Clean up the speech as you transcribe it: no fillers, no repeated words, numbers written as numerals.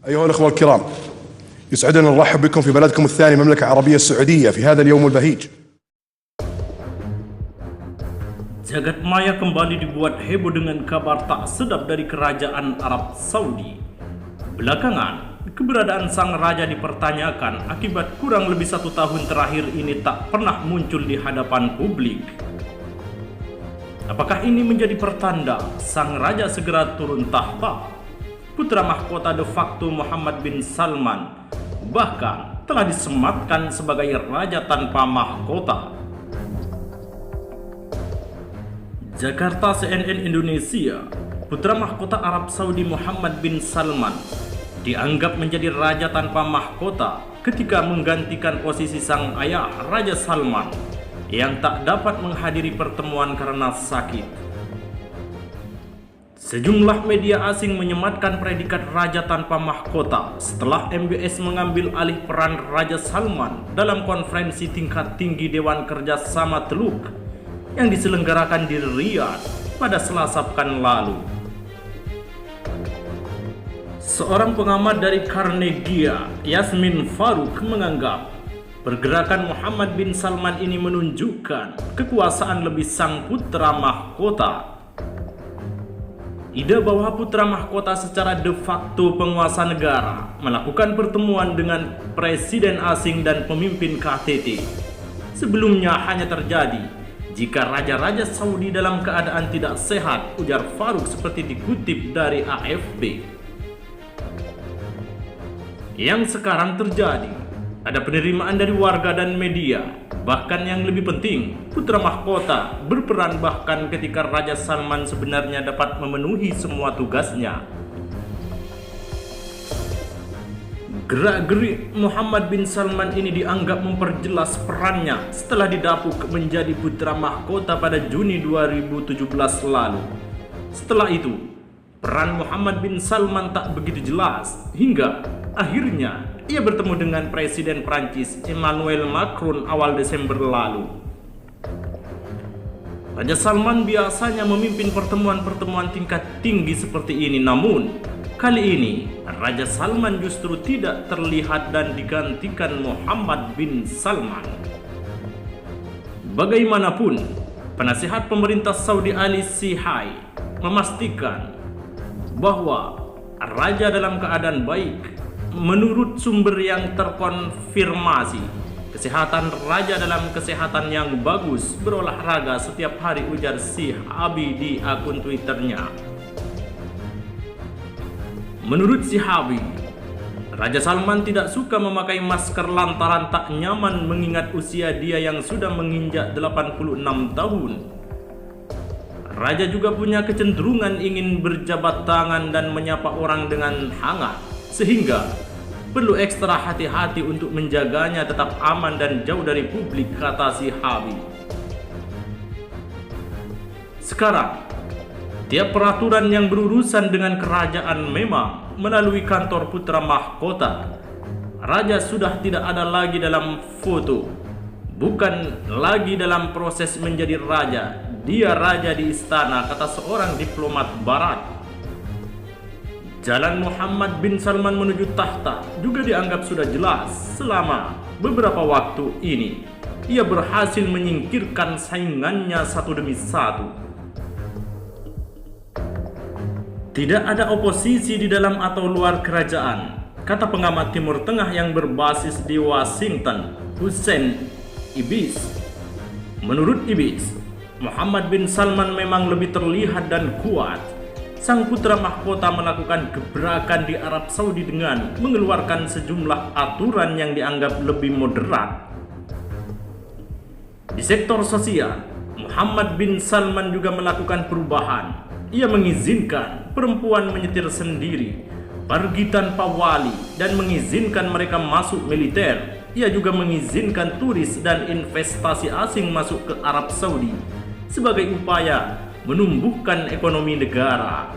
أيها الأخوة الكرام، يسعدنا نرحب بكم في بلدكم الثاني المملكة العربية السعودية في هذا اليوم البهيج. Jagat maya kembali dibuat heboh dengan kabar tak sedap dari kerajaan Arab Saudi. Belakangan, keberadaan sang raja dipertanyakan akibat kurang lebih 1 tahun terakhir ini tak pernah muncul di hadapan publik. Apakah ini menjadi pertanda sang raja segera turun tahta? Putra mahkota de facto Muhammad bin Salman bahkan telah disematkan sebagai raja tanpa mahkota. Jakarta, CNN Indonesia. Putra mahkota Arab Saudi Muhammad bin Salman dianggap menjadi raja tanpa mahkota ketika menggantikan posisi sang ayah Raja Salman yang tak dapat menghadiri pertemuan karena sakit. Sejumlah media asing menyematkan predikat raja tanpa mahkota setelah MBS mengambil alih peran Raja Salman dalam konferensi tingkat tinggi Dewan Kerjasama Teluk yang diselenggarakan di Riyadh pada Selasa pekan lalu. Seorang pengamat dari Carnegie, Yasmin Farouk, menganggap pergerakan Muhammad bin Salman ini menunjukkan kekuasaan lebih sang putra mahkota. Ide bahwa putra mahkota secara de facto penguasa negara melakukan pertemuan dengan presiden asing dan pemimpin KTT sebelumnya hanya terjadi jika raja-raja Saudi dalam keadaan tidak sehat, ujar Farouk seperti dikutip dari AFP. Yang sekarang terjadi, ada penerimaan dari warga dan media. Bahkan yang lebih penting, putra mahkota berperan bahkan ketika Raja Salman sebenarnya dapat memenuhi semua tugasnya. Gerak-gerik Muhammad bin Salman ini dianggap memperjelas perannya setelah didapuk menjadi putra mahkota pada Juni 2017 lalu. Setelah itu, peran Muhammad bin Salman tak begitu jelas hingga akhirnya ia bertemu dengan Presiden Prancis Emmanuel Macron awal Desember lalu. Raja Salman biasanya memimpin pertemuan-pertemuan tingkat tinggi seperti ini, namun kali ini Raja Salman justru tidak terlihat dan digantikan Muhammad bin Salman. Bagaimanapun, penasihat pemerintah Saudi Ali Sihai memastikan bahwa raja dalam keadaan baik. Menurut sumber yang terkonfirmasi, kesehatan raja dalam kesehatan yang bagus, berolahraga setiap hari, ujar Sihabi di akun Twitternya. Menurut Sihabi, Raja Salman tidak suka memakai masker lantaran tak nyaman mengingat usia dia yang sudah menginjak 86 tahun. Raja juga punya kecenderungan ingin berjabat tangan dan menyapa orang dengan hangat, sehingga perlu ekstra hati-hati untuk menjaganya tetap aman dan jauh dari publik, kata Sihabi. Sekarang, tiap peraturan yang berurusan dengan kerajaan memang melalui kantor putra mahkota. Raja sudah tidak ada lagi dalam foto, bukan lagi dalam proses menjadi raja. Dia raja di istana, kata seorang diplomat barat. Jalan Muhammad bin Salman menuju tahta juga dianggap sudah jelas selama beberapa waktu ini. Ia berhasil menyingkirkan saingannya satu demi satu. Tidak ada oposisi di dalam atau luar kerajaan, kata pengamat Timur Tengah yang berbasis di Washington, Hussein Ibis. Menurut Ibis, Muhammad bin Salman memang lebih terlihat dan kuat. Sang putra mahkota melakukan gebrakan di Arab Saudi dengan mengeluarkan sejumlah aturan yang dianggap lebih moderat. Di sektor sosial, Muhammad bin Salman juga melakukan perubahan. Ia mengizinkan perempuan menyetir sendiri, pergi tanpa wali, dan mengizinkan mereka masuk militer. Ia juga mengizinkan turis dan investasi asing masuk ke Arab Saudi sebagai upaya menumbuhkan ekonomi negara.